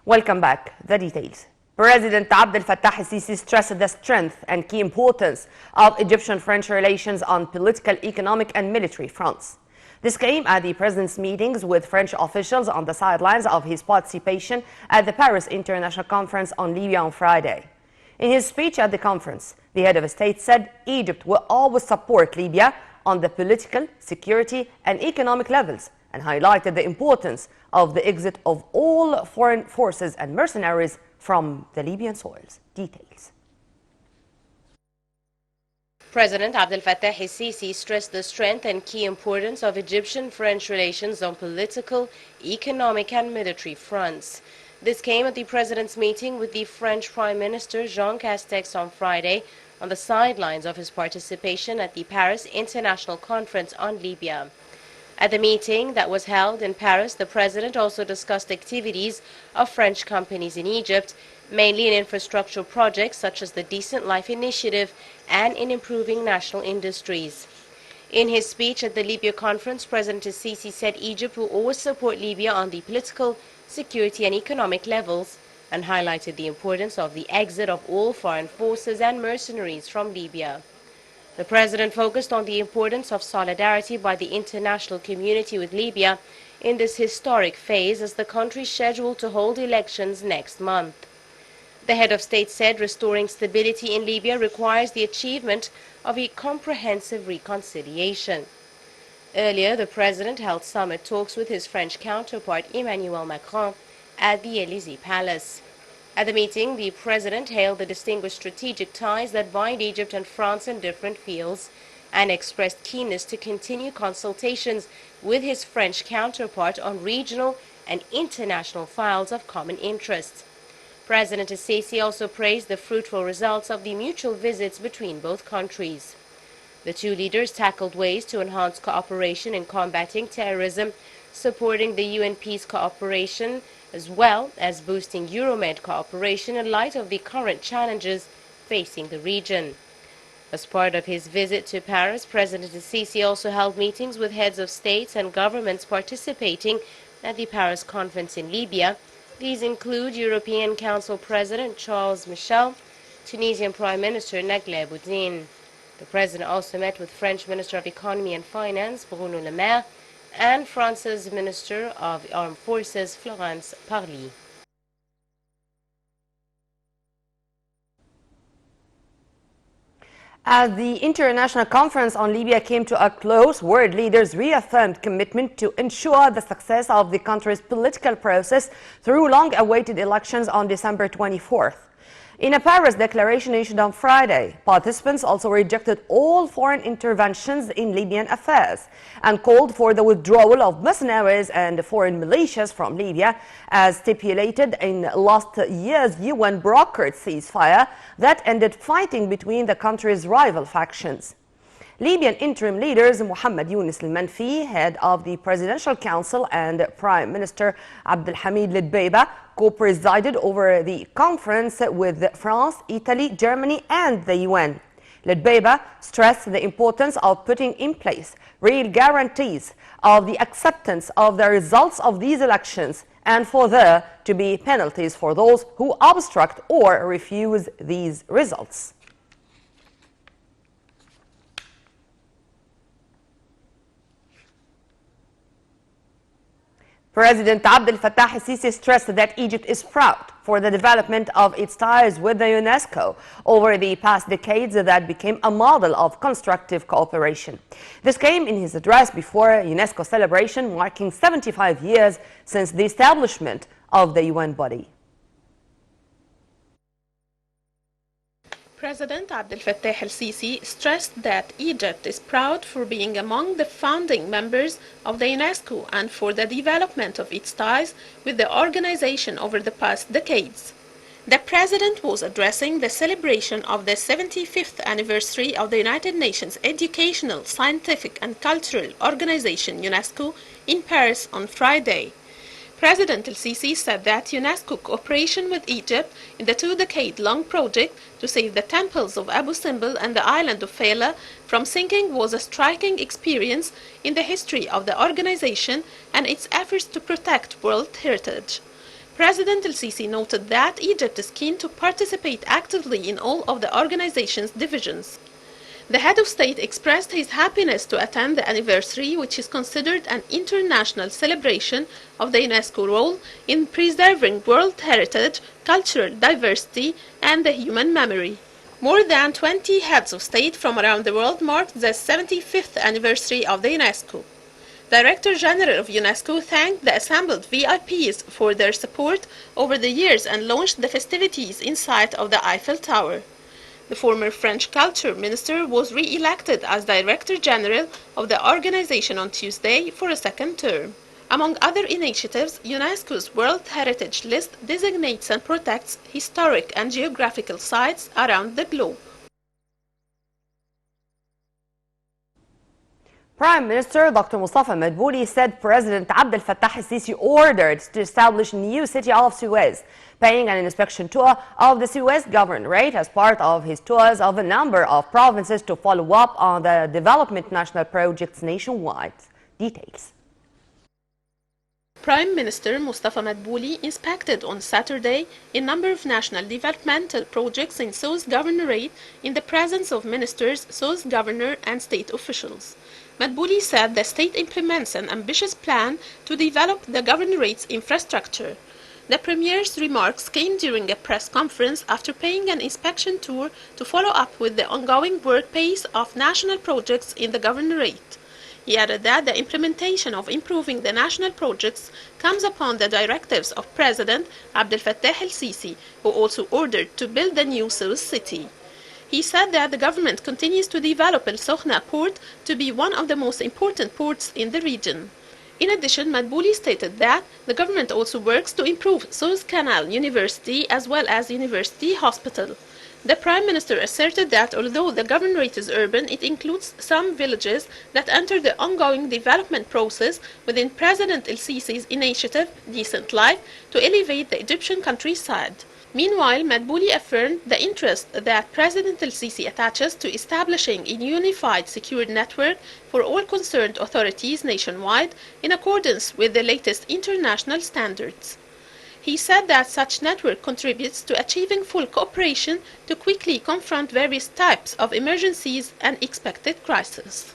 Welcome back. The details. President Abdel Fattah el-Sisi stressed the strength and key importance of Egyptian-French relations on political, economic and military fronts. This came at the president's meetings with French officials on the sidelines of his participation at the Paris International Conference on Libya on Friday. In his speech at the conference, the head of state said Egypt will always support Libya on the political, security and economic levels, and highlighted the importance of the exit of all foreign forces and mercenaries from the Libyan soils. Details. President Abdel Fattah el-Sisi stressed the strength and key importance of Egyptian-French relations on political, economic and military fronts. This came at the president's meeting with the French Prime Minister Jean Castex on Friday on the sidelines of his participation at the Paris International Conference on Libya. At the meeting that was held in Paris, the president also discussed activities of French companies in Egypt, mainly in infrastructure projects such as the Decent Life Initiative and in improving national industries. In his speech at the Libya conference, President el-Sisi said Egypt will always support Libya on the political, security and economic levels, and highlighted the importance of the exit of all foreign forces and mercenaries from Libya. The president focused on the importance of solidarity by the international community with Libya in this historic phase as the country is scheduled to hold elections next month. The head of state said restoring stability in Libya requires the achievement of a comprehensive reconciliation. Earlier, the president held summit talks with his French counterpart Emmanuel Macron at the Élysée Palace. At the meeting, the president hailed the distinguished strategic ties that bind Egypt and France in different fields and expressed keenness to continue consultations with his French counterpart on regional and international files of common interest. President el-Sisi also praised the fruitful results of the mutual visits between both countries. The two leaders tackled ways to enhance cooperation in combating terrorism, supporting the UN peace cooperation, as well as boosting Euromed cooperation in light of the current challenges facing the region. As part of his visit to Paris, President el-Sisi also held meetings with heads of states and governments participating at the Paris conference in Libya. These include European Council President Charles Michel, Tunisian Prime Minister Nagleb Boudin. The president also met with French Minister of Economy and Finance Bruno Le Maire and France's Minister of Armed Forces Florence Parly. As the international conference on Libya came to a close, world leaders reaffirmed commitment to ensure the success of the country's political process through long-awaited elections on December 24th. In a Paris declaration issued on Friday, participants also rejected all foreign interventions in Libyan affairs and called for the withdrawal of mercenaries and foreign militias from Libya, as stipulated in last year's UN-brokered ceasefire that ended fighting between the country's rival factions. Libyan interim leaders Mohammed Yunus al-Manfi, head of the Presidential Council, and Prime Minister Abdelhamid Ledbeiba co-presided over the conference with France, Italy, Germany and the UN. Ledbeiba stressed the importance of putting in place real guarantees of the acceptance of the results of these elections and for there to be penalties for those who obstruct or refuse these results. President Abdel Fattah el-Sisi stressed that Egypt is proud for the development of its ties with the UNESCO over the past decades that became a model of constructive cooperation. This came in his address before a UNESCO celebration marking 75 years since the establishment of the UN body. President Abdel Fattah el-Sisi stressed that Egypt is proud for being among the founding members of the UNESCO and for the development of its ties with the organization over the past decades. The president was addressing the celebration of the 75th anniversary of the United Nations Educational, Scientific and Cultural Organization UNESCO in Paris on Friday. President el-Sisi said that UNESCO cooperation with Egypt in the two-decade-long project to save the temples of Abu Simbel and the island of Fela from sinking was a striking experience in the history of the organization and its efforts to protect world heritage. President el-Sisi noted that Egypt is keen to participate actively in all of the organization's divisions. The head of state expressed his happiness to attend the anniversary, which is considered an international celebration of the UNESCO role in preserving world heritage, cultural diversity, and the human memory. More than 20 heads of state from around the world marked the 75th anniversary of the UNESCO. Director General of UNESCO thanked the assembled VIPs for their support over the years and launched the festivities in sight of the Eiffel Tower. The former French Culture Minister was re-elected as Director General of the organization on Tuesday for a second term. Among other initiatives, UNESCO's World Heritage List designates and protects historic and geographical sites around the globe. Prime Minister Dr. Mustafa Madbouli said President Abdel Fattah el-Sisi ordered to establish a new city of Suez, paying an inspection tour of the Suez Governorate as part of his tours of a number of provinces to follow up on the development national projects nationwide. Details. Prime Minister Mustafa Madbouli inspected on Saturday a number of national developmental projects in Suez Governorate in the presence of ministers, Suez Governor and state officials. Madbouli said the state implements an ambitious plan to develop the governorate's infrastructure. The Premier's remarks came during a press conference after paying an inspection tour to follow up with the ongoing work pace of national projects in the governorate. He added that the implementation of improving the national projects comes upon the directives of President Abdel Fattah el-Sisi, who also ordered to build the new Suez city. He said that the government continues to develop El Sokhna port to be one of the most important ports in the region. In addition, Madbouli stated that the government also works to improve Suez Canal University as well as University Hospital. The Prime Minister asserted that although the governorate is urban, it includes some villages that enter the ongoing development process within President el-Sisi's initiative, Decent Life, to elevate the Egyptian countryside. Meanwhile, Madbouli affirmed the interest that President el-Sisi attaches to establishing a unified secured network for all concerned authorities nationwide in accordance with the latest international standards. He said that such network contributes to achieving full cooperation to quickly confront various types of emergencies and expected crises.